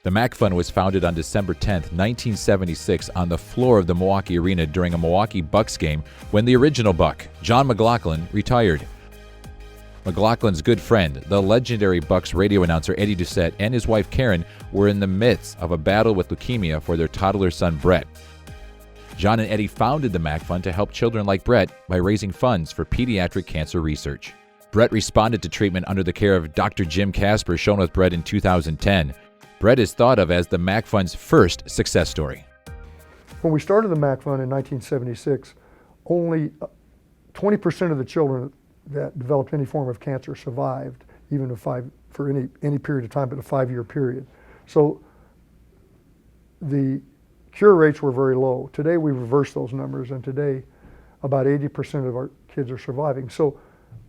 The MACC Fund was founded on December 10, 1976 on the floor of the Milwaukee Arena during a Milwaukee Bucks game when the original Buck, John McLaughlin, retired. McLaughlin's good friend, the legendary Bucks radio announcer Eddie Doucette, and his wife Karen were in the midst of a battle with leukemia for their toddler son Brett. John and Eddie founded the MACC Fund to help children like Brett by raising funds for pediatric cancer research. Brett responded to treatment under the care of Dr. Jim Casper, shown with Brett in 2010. Brett is thought of as the MACC Fund's first success story. When we started the MACC Fund in 1976, only 20% of the children that developed any form of cancer survived, even for any period of time, but a 5-year period. So the cure rates were very low. Today we reversed those numbers, and today about 80% of our kids are surviving. So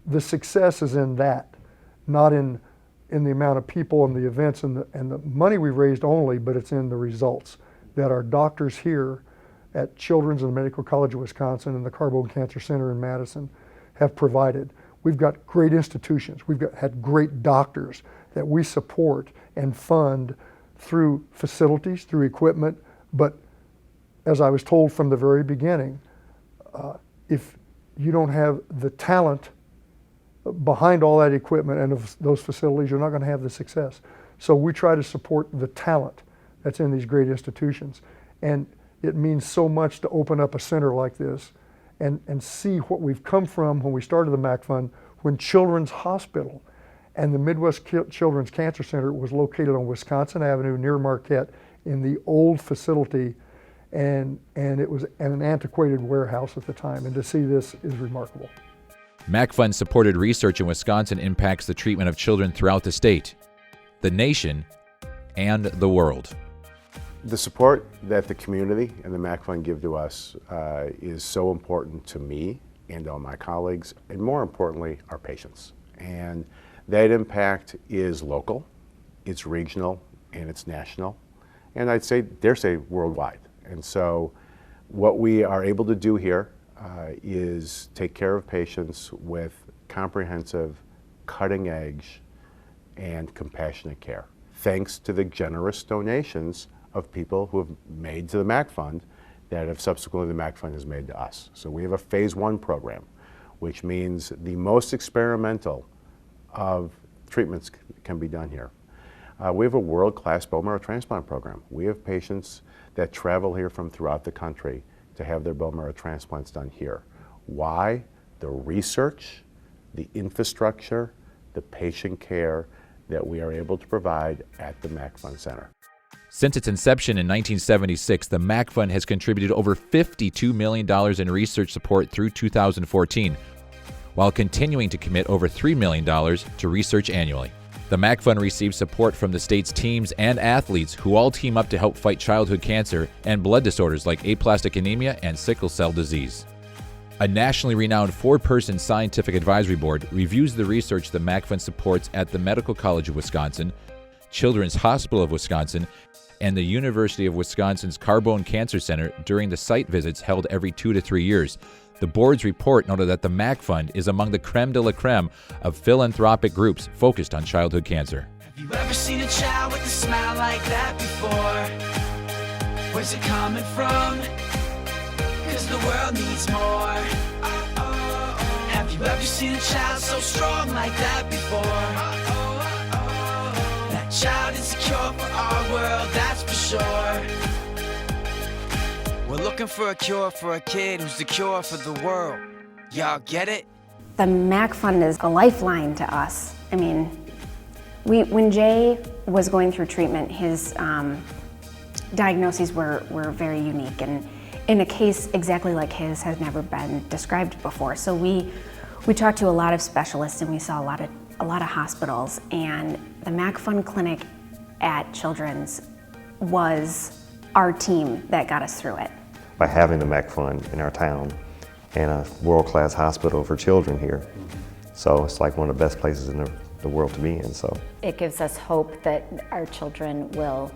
the success is in that, not in the amount of people and the events and the money we raised only, but it's in the results that our doctors here at Children's and the Medical College of Wisconsin and the Carbone Cancer Center in Madison have provided. We've got great institutions. We've had great doctors that we support and fund through facilities, through equipment. But as I was told from the very beginning, if you don't have the talent behind all that equipment and of those facilities, you're not going to have the success. So we try to support the talent that's in these great institutions. And it means so much to open up a center like this and see what we've come from when we started the MACC Fund, when Children's Hospital and the Midwest Children's Cancer Center was located on Wisconsin Avenue near Marquette in the old facility, and it was an antiquated warehouse at the time. And to see this is remarkable. MACC Fund supported research in Wisconsin impacts the treatment of children throughout the state, the nation, and the world. The support that the community and the MACC Fund give to us is so important to me and all my colleagues, and more importantly, our patients. And that impact is local, it's regional, and it's national, and dare say worldwide. And so what we are able to do here is take care of patients with comprehensive, cutting-edge, and compassionate care, thanks to the generous donations of people who have made to the MACC Fund that have subsequently the MACC Fund has made to us. So we have a phase 1 program, which means the most experimental of treatments can be done here. We have a world-class bone marrow transplant program. We have patients that travel here from throughout the country to have their bone marrow transplants done here. Why? The research, the infrastructure, the patient care that we are able to provide at the MACC Fund Center. Since its inception in 1976, the MACC Fund has contributed over $52 million in research support through 2014, while continuing to commit over $3 million to research annually. The MACC Fund receives support from the state's teams and athletes who all team up to help fight childhood cancer and blood disorders like aplastic anemia and sickle cell disease. A nationally renowned 4-person scientific advisory board reviews the research the MACC Fund supports at the Medical College of Wisconsin, Children's Hospital of Wisconsin, and the University of Wisconsin's Carbone Cancer Center during the site visits held every 2 to 3 years. The board's report noted that the MACC Fund is among the creme de la creme of philanthropic groups focused on childhood cancer. Have you ever seen a child with a smile like that before? Where's it coming from? 'Cause the world needs more. Have you ever seen a child so strong like that before? That child is a cure for our world, that's for sure. We're looking for a cure for a kid who's the cure for the world. Y'all get it? The MACC Fund is a lifeline to us. I mean, when Jay was going through treatment, his diagnoses were very unique, and in a case exactly like his has never been described before. So we talked to a lot of specialists, and we saw a lot of hospitals, and the MACC Fund clinic at Children's was our team that got us through it. By having the MACC Fund in our town and a world-class hospital for children here, so it's like one of the best places in the world to be in. So it gives us hope that our children will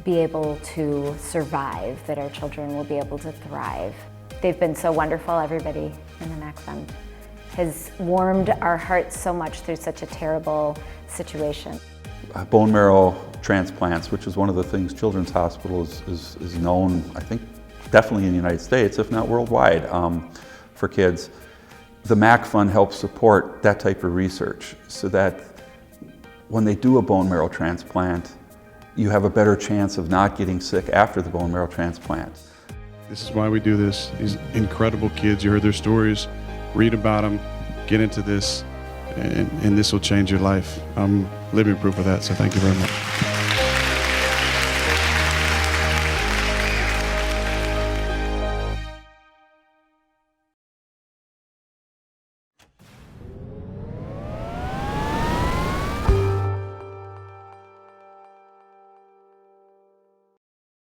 be able to survive, that our children will be able to thrive. They've been so wonderful. Everybody in the MACC Fund has warmed our hearts so much through such a terrible situation. Bone marrow transplants, which is one of the things Children's Hospital is known, I think, definitely in the United States, if not worldwide, for kids. The MACC Fund helps support that type of research so that when they do a bone marrow transplant, you have a better chance of not getting sick after the bone marrow transplant. This is why we do this. These incredible kids, you heard their stories, read about them, get into this, and this will change your life. I'm living proof of that, so thank you very much.